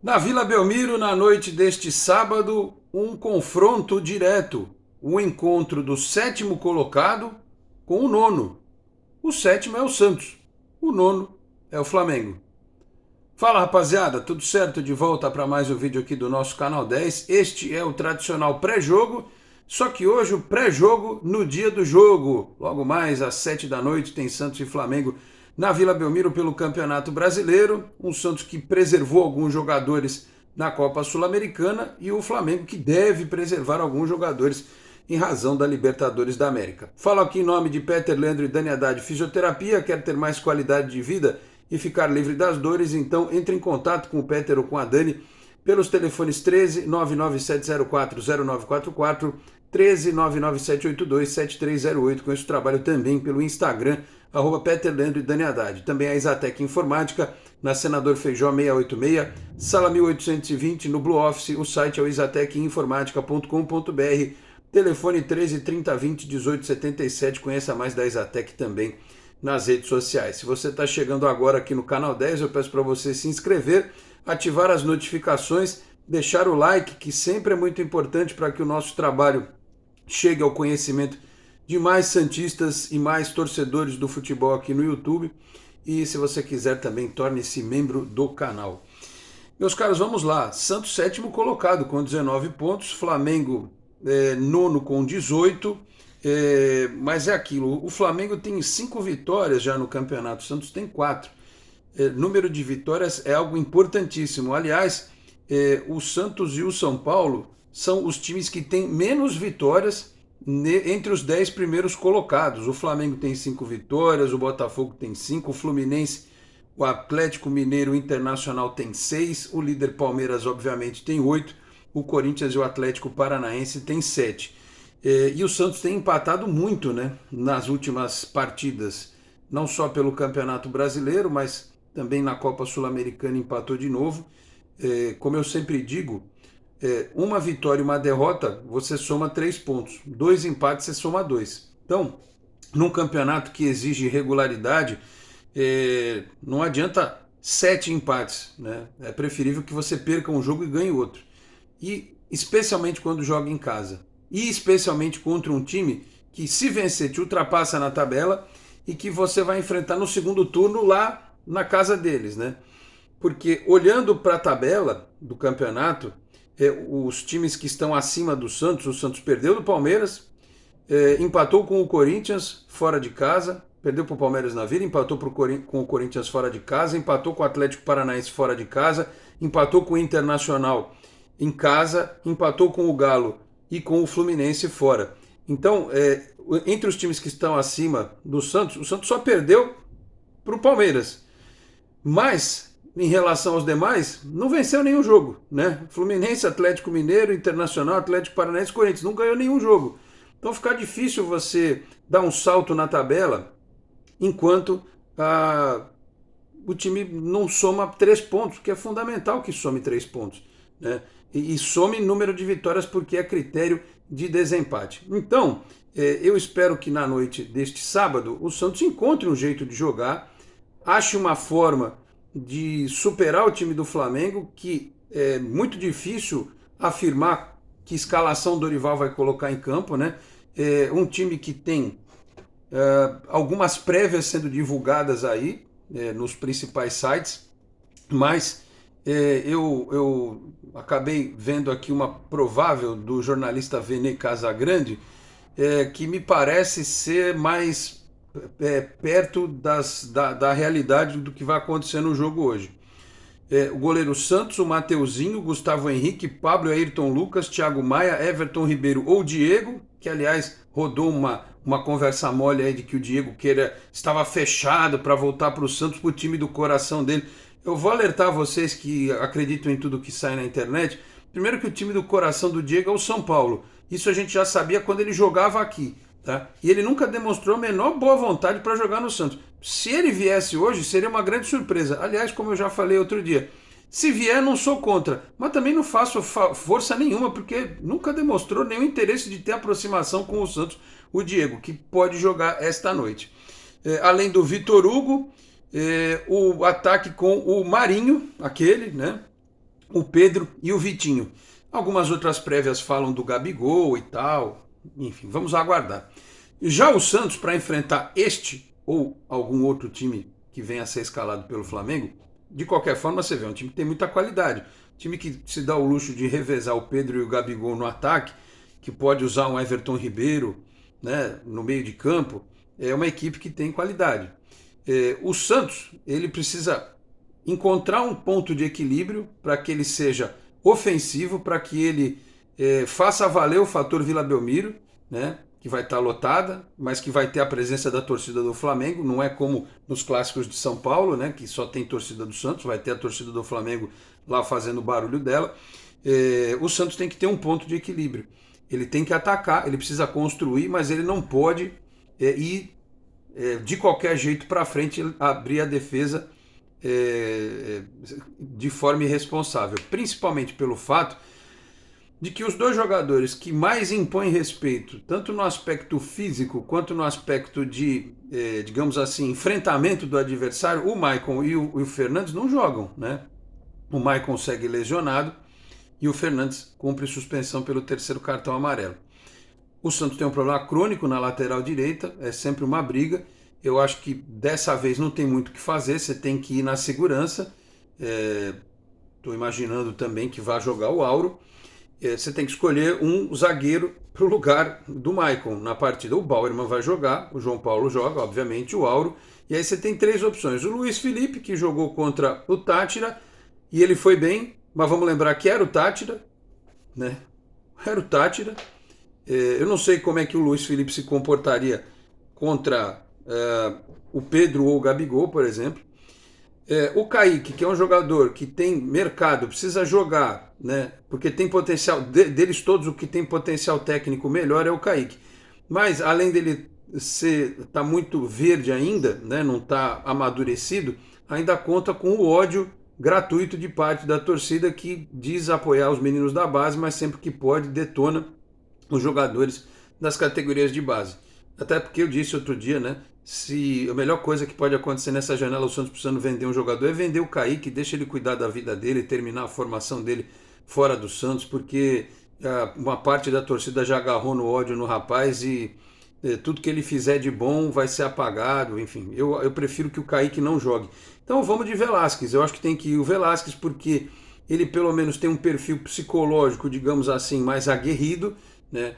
Na Vila Belmiro, na noite deste sábado, um confronto direto. O encontro do sétimo colocado com o nono. O sétimo é o Santos, o nono é o Flamengo. Fala rapaziada, tudo certo? De volta para mais um vídeo aqui do nosso canal 10. Este é o tradicional pré-jogo, só que hoje o pré-jogo no dia do jogo. Logo mais às 7 da noite tem Santos e Flamengo na Vila Belmiro pelo Campeonato Brasileiro. Um Santos que preservou alguns jogadores na Copa Sul-Americana e o Flamengo que deve preservar alguns jogadores em razão da Libertadores da América. Falo aqui em nome de Peter Leandro e Dani Haddad Fisioterapia. Quer ter mais qualidade de vida e ficar livre das dores? Então entre em contato com o Peter ou com a Dani pelos telefones 13 99704 0944, 13 99782 7308. Com esse trabalho também pelo Instagram, Peter Leandro e Dani Haddad. Também a Exatec Informática, na Senador Feijó 686, sala 1820, no Blue Office. O site é o exatecinformática.com.br, telefone 13 30 20 18 77. Conheça mais da Exatec também nas redes sociais. Se você está chegando agora aqui no canal 10, eu peço para você se inscrever, ativar as notificações, deixar o like, que sempre é muito importante para que o nosso trabalho chegue ao conhecimento de mais santistas e mais torcedores do futebol aqui no YouTube. E se você quiser também, torne-se membro do canal. Meus caros, vamos lá. Santos sétimo colocado com 19 pontos, Flamengo nono com 18. Mas é aquilo, o Flamengo tem 5 vitórias já no campeonato, o Santos tem 4. Número de vitórias é algo importantíssimo. Aliás, o Santos e o São Paulo são os times que têm menos vitórias entre os 10 primeiros colocados. O Flamengo tem 5 vitórias, o Botafogo tem 5, o Fluminense, o Atlético Mineiro, o Internacional tem 6, o líder Palmeiras obviamente tem 8, o Corinthians e o Atlético Paranaense tem 7. E o Santos tem empatado muito, né, nas últimas partidas, não só pelo Campeonato Brasileiro, mas também na Copa Sul-Americana empatou de novo. Como eu sempre digo, uma vitória e uma derrota, você soma 3 pontos. 2 empates, você soma 2. Então, num campeonato que exige regularidade, não adianta 7 empates, né? É preferível que você perca um jogo e ganhe outro. E especialmente quando joga em casa. E especialmente contra um time que, se vencer, te ultrapassa na tabela e que você vai enfrentar no segundo turno lá na casa deles, né? Porque olhando para a tabela do campeonato, os times que estão acima do Santos, o Santos perdeu do Palmeiras, empatou com o Corinthians fora de casa, perdeu para o Palmeiras na Vila, empatou com o Corinthians fora de casa, empatou com o Atlético Paranaense fora de casa, empatou com o Internacional em casa, empatou com o Galo e com o Fluminense fora. Então, entre os times que estão acima do Santos, o Santos só perdeu para o Palmeiras. Mas, em relação aos demais, não venceu nenhum jogo, né? Fluminense, Atlético Mineiro, Internacional, Atlético Paranaense, Corinthians, não ganhou nenhum jogo. Então fica difícil você dar um salto na tabela enquanto o time não soma 3 pontos, que é fundamental que some 3 pontos, né? E some número de vitórias porque é critério de desempate. Então, eu espero que na noite deste sábado o Santos encontre um jeito de jogar, ache uma forma de superar o time do Flamengo, que é muito difícil afirmar que escalação Dorival vai colocar em campo, né? Um time que tem algumas prévias sendo divulgadas aí nos principais sites, mas eu acabei vendo aqui uma provável do jornalista Vene Casagrande, que me parece ser mais perto da realidade do que vai acontecer no jogo hoje. O goleiro Santos, o Mateuzinho, Gustavo Henrique, Pablo, Ayrton Lucas, Thiago Maia, Everton Ribeiro ou Diego, que aliás rodou uma conversa mole aí de que o Diego estava fechado para voltar para o Santos, para o time do coração dele. Eu vou alertar vocês que acreditam em tudo que sai na internet. Primeiro que o time do coração do Diego é o São Paulo. Isso a gente já sabia quando ele jogava aqui. Tá? E ele nunca demonstrou a menor boa vontade para jogar no Santos. Se ele viesse hoje, seria uma grande surpresa. Aliás, como eu já falei outro dia, se vier, não sou contra, mas também não faço força nenhuma, porque nunca demonstrou nenhum interesse de ter aproximação com o Santos, o Diego, que pode jogar esta noite. Além do Vitor Hugo, o ataque com o Marinho, aquele, né? o Pedro e o Vitinho. Algumas outras prévias falam do Gabigol e tal. Enfim, vamos aguardar. Já o Santos, para enfrentar este ou algum outro time que venha a ser escalado pelo Flamengo, de qualquer forma você vê, é um time que tem muita qualidade. Time que se dá o luxo de revezar o Pedro e o Gabigol no ataque, que pode usar um Everton Ribeiro, né, no meio de campo, é uma equipe que tem qualidade. O Santos, ele precisa encontrar um ponto de equilíbrio para que ele seja ofensivo, para que ele faça valer o fator Vila Belmiro, né, que vai estar lotada, mas que vai ter a presença da torcida do Flamengo. Não é como nos clássicos de São Paulo, né, que só tem torcida do Santos, vai ter a torcida do Flamengo lá fazendo o barulho dela. O Santos tem que ter um ponto de equilíbrio. Ele tem que atacar, ele precisa construir, mas ele não pode ir de qualquer jeito para frente, abrir a defesa de forma irresponsável. Principalmente pelo fato de que os dois jogadores que mais impõem respeito, tanto no aspecto físico quanto no aspecto de, digamos assim, enfrentamento do adversário, o Maicon e o Fernandes não jogam, né? O Maicon segue lesionado e o Fernandes cumpre suspensão pelo terceiro cartão amarelo. O Santos tem um problema crônico na lateral direita, é sempre uma briga. Eu acho que dessa vez não tem muito o que fazer, você tem que ir na segurança. Estou imaginando também que vai jogar o Auro. Você tem que escolher um zagueiro para o lugar do Maicon na partida. O Bauerman vai jogar, o João Paulo joga, obviamente, o Auro. E aí você tem três opções. O Luiz Felipe, que jogou contra o Táchira, e ele foi bem, mas vamos lembrar que era o Táchira, né? Era o Táchira. Eu não sei como é que o Luiz Felipe se comportaria contra o Pedro ou o Gabigol, por exemplo. O Kaique, que é um jogador que tem mercado, precisa jogar, né? Porque tem potencial, deles todos, o que tem potencial técnico melhor é o Kaique. Mas além dele tá muito verde ainda, né? Não está amadurecido, ainda conta com o ódio gratuito de parte da torcida que diz apoiar os meninos da base, mas sempre que pode detona os jogadores das categorias de base. Até porque eu disse outro dia, né? Se a melhor coisa que pode acontecer nessa janela, o Santos precisando vender um jogador, é vender o Kaique, deixa ele cuidar da vida dele, terminar a formação dele fora do Santos, porque uma parte da torcida já agarrou no ódio no rapaz e tudo que ele fizer de bom vai ser apagado, enfim. Eu prefiro que o Kaique não jogue. Então vamos de Velasquez. Eu acho que tem que ir o Velasquez porque ele pelo menos tem um perfil psicológico, digamos assim, mais aguerrido, né?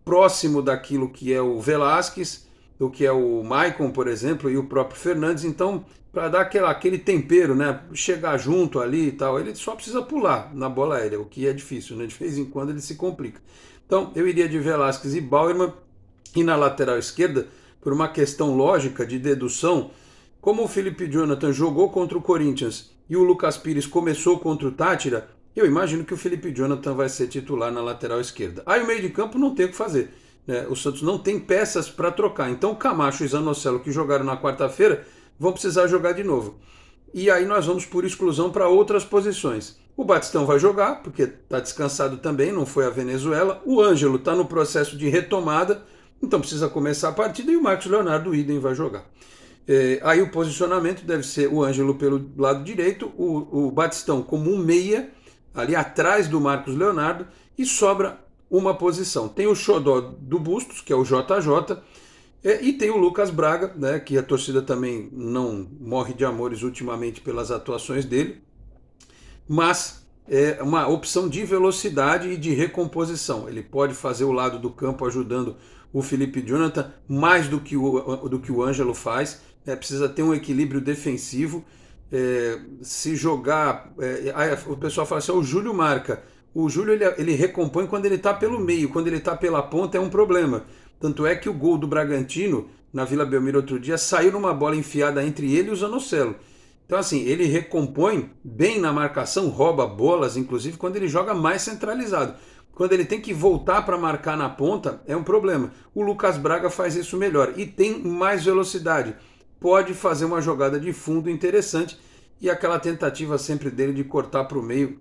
Próximo daquilo que é o Velasquez, do que é o Maicon, por exemplo, e o próprio Fernandes. Então, para dar aquele tempero, né? Chegar junto ali e tal, ele só precisa pular na bola aérea, o que é difícil, né? De vez em quando ele se complica. Então, eu iria de Velasquez e Bauerman, e na lateral esquerda, por uma questão lógica de dedução, como o Felipe Jonathan jogou contra o Corinthians e o Lucas Pires começou contra o Táchira, eu imagino que o Felipe Jonathan vai ser titular na lateral esquerda. Aí o meio de campo não tem o que fazer, né? O Santos não tem peças para trocar. Então o Camacho e o Zanocelo, que jogaram na quarta-feira, vão precisar jogar de novo. E aí nós vamos por exclusão para outras posições. O Batistão vai jogar, porque está descansado também, não foi a Venezuela. O Ângelo está no processo de retomada, então precisa começar a partida. E o Marcos Leonardo, o idem, vai jogar. Aí o posicionamento deve ser o Ângelo pelo lado direito, o Batistão como um meia, ali atrás do Marcos Leonardo, e sobra uma posição. Tem o xodó do Bustos, que é o JJ, e tem o Lucas Braga, né, que a torcida também não morre de amores ultimamente pelas atuações dele, mas é uma opção de velocidade e de recomposição. Ele pode fazer o lado do campo ajudando o Felipe Jonathan mais do que o Ângelo faz. Precisa ter um equilíbrio defensivo. Se jogar... o pessoal fala assim, o Júlio marca. O Júlio ele recompõe quando ele está pelo meio, quando ele está pela ponta é um problema. Tanto é que o gol do Bragantino, na Vila Belmiro outro dia, saiu numa bola enfiada entre ele e o Zanocelo. Então assim, ele recompõe bem na marcação, rouba bolas, inclusive quando ele joga mais centralizado. Quando ele tem que voltar para marcar na ponta, é um problema. O Lucas Braga faz isso melhor e tem mais velocidade. Pode fazer uma jogada de fundo interessante e aquela tentativa sempre dele de cortar para o meio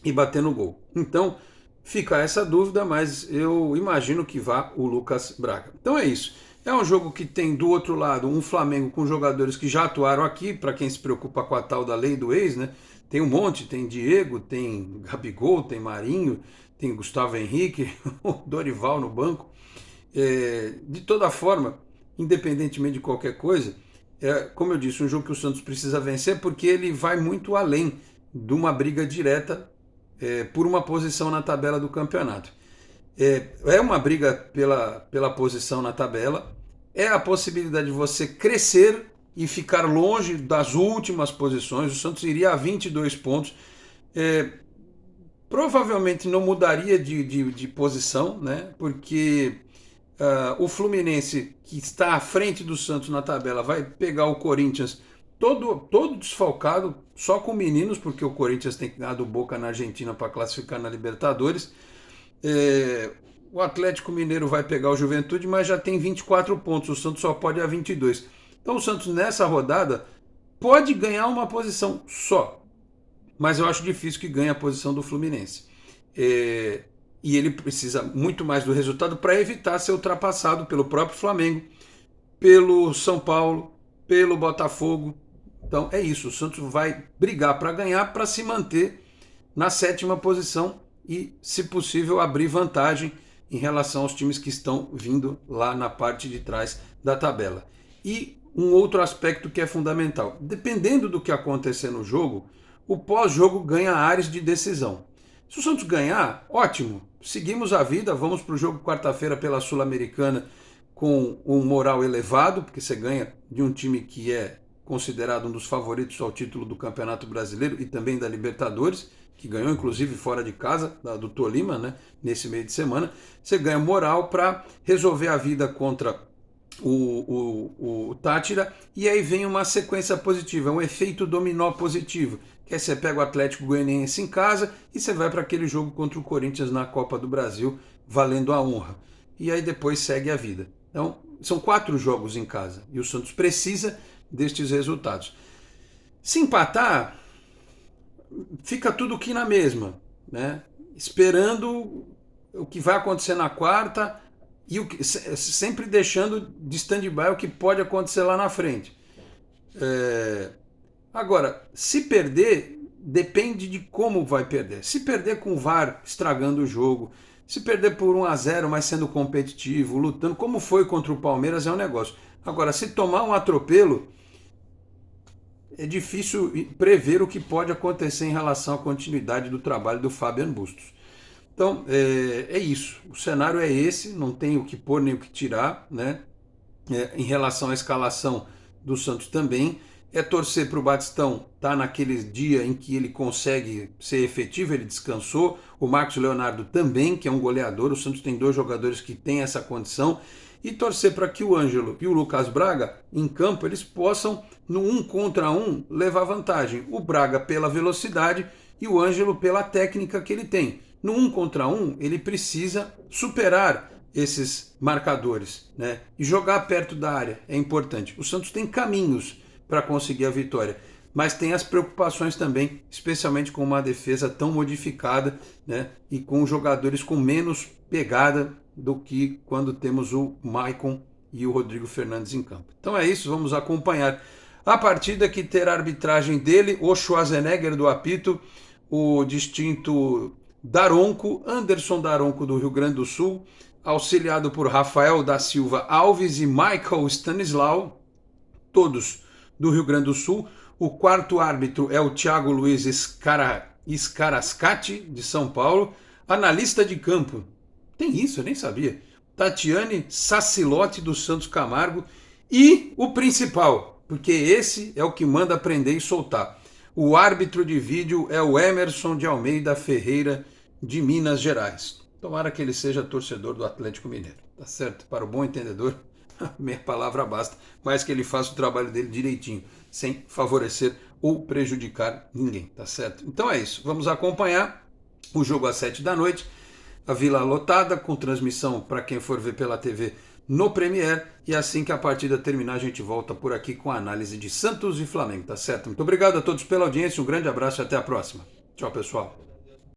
e bater no gol. Então, fica essa dúvida, mas eu imagino que vá o Lucas Braga. Então é isso. É um jogo que tem do outro lado um Flamengo com jogadores que já atuaram aqui, para quem se preocupa com a tal da lei do ex, né? Tem um monte, tem Diego, tem Gabigol, tem Marinho, tem Gustavo Henrique, o Dorival no banco. De toda forma, independentemente de qualquer coisa, como eu disse, um jogo que o Santos precisa vencer porque ele vai muito além de uma briga direta por uma posição na tabela do campeonato. É uma briga pela posição na tabela, é a possibilidade de você crescer e ficar longe das últimas posições. O Santos iria a 22 pontos. Provavelmente não mudaria de posição, né? Porque o Fluminense, que está à frente do Santos na tabela, vai pegar o Corinthians todo desfalcado, só com meninos, porque o Corinthians tem que ganhar do Boca na Argentina para classificar na Libertadores. O Atlético Mineiro vai pegar o Juventude, mas já tem 24 pontos, o Santos só pode ir a 22. Então o Santos nessa rodada pode ganhar uma posição só, mas eu acho difícil que ganhe a posição do Fluminense. E ele precisa muito mais do resultado para evitar ser ultrapassado pelo próprio Flamengo, pelo São Paulo, pelo Botafogo. Então é isso, o Santos vai brigar para ganhar, para se manter na 7ª posição e, se possível, abrir vantagem em relação aos times que estão vindo lá na parte de trás da tabela. E um outro aspecto que é fundamental, dependendo do que acontecer no jogo, o pós-jogo ganha áreas de decisão. Se o Santos ganhar, ótimo, seguimos a vida, vamos para o jogo quarta-feira pela Sul-Americana com um moral elevado, porque você ganha de um time que é considerado um dos favoritos ao título do Campeonato Brasileiro e também da Libertadores, que ganhou inclusive fora de casa, do Tolima, né, nesse meio de semana. Você ganha moral para resolver a vida contra o Táchira, e aí vem uma sequência positiva, um efeito dominó positivo, que aí você pega o Atlético Goianiense em casa e você vai para aquele jogo contra o Corinthians na Copa do Brasil, valendo a honra. E aí depois segue a vida. Então, são 4 jogos em casa e o Santos precisa destes resultados. Se empatar, fica tudo aqui na mesma, né? Esperando o que vai acontecer na quarta e sempre deixando de stand-by o que pode acontecer lá na frente. Agora, se perder, depende de como vai perder. Se perder com o VAR estragando o jogo, se perder por 1-0, mas sendo competitivo, lutando, como foi contra o Palmeiras, é um negócio. Agora, se tomar um atropelo, é difícil prever o que pode acontecer em relação à continuidade do trabalho do Fabian Bustos. Então, é isso. O cenário é esse, não tem o que pôr nem o que tirar, né? Em relação à escalação do Santos também, é torcer para o Batistão estar naquele dia em que ele consegue ser efetivo, ele descansou. O Marcos Leonardo também, que é um goleador. O Santos tem 2 jogadores que têm essa condição. E torcer para que o Ângelo e o Lucas Braga, em campo, eles possam, no 1 contra 1, levar vantagem. O Braga pela velocidade e o Ângelo pela técnica que ele tem. No 1 contra 1, ele precisa superar esses marcadores, né? E jogar perto da área é importante. O Santos tem caminhos para conseguir a vitória, mas tem as preocupações também, especialmente com uma defesa tão modificada, né? E com jogadores com menos pegada do que quando temos o Maicon e o Rodrigo Fernandes em campo. Então é isso, vamos acompanhar a partida, que terá a arbitragem dele, o Schwarzenegger do apito, o distinto Daronco, Anderson Daronco do Rio Grande do Sul, auxiliado por Rafael da Silva Alves e Michael Stanislau, todos do Rio Grande do Sul. O 4º árbitro é o Thiago Luiz Scarascati, de São Paulo. Analista de campo, tem isso, eu nem sabia, Tatiane Sacilotti, do Santos Camargo. E o principal, porque esse é o que manda prender e soltar, o árbitro de vídeo é o Emerson de Almeida Ferreira, de Minas Gerais. Tomara que ele seja torcedor do Atlético Mineiro, tá certo? Para o bom entendedor, meia palavra basta, mas que ele faça o trabalho dele direitinho, sem favorecer ou prejudicar ninguém, tá certo? Então é isso, vamos acompanhar o jogo às 7 da noite, a Vila lotada, com transmissão para quem for ver pela TV no Premiere, e assim que a partida terminar a gente volta por aqui com a análise de Santos e Flamengo, tá certo? Muito obrigado a todos pela audiência, um grande abraço e até a próxima. Tchau, pessoal.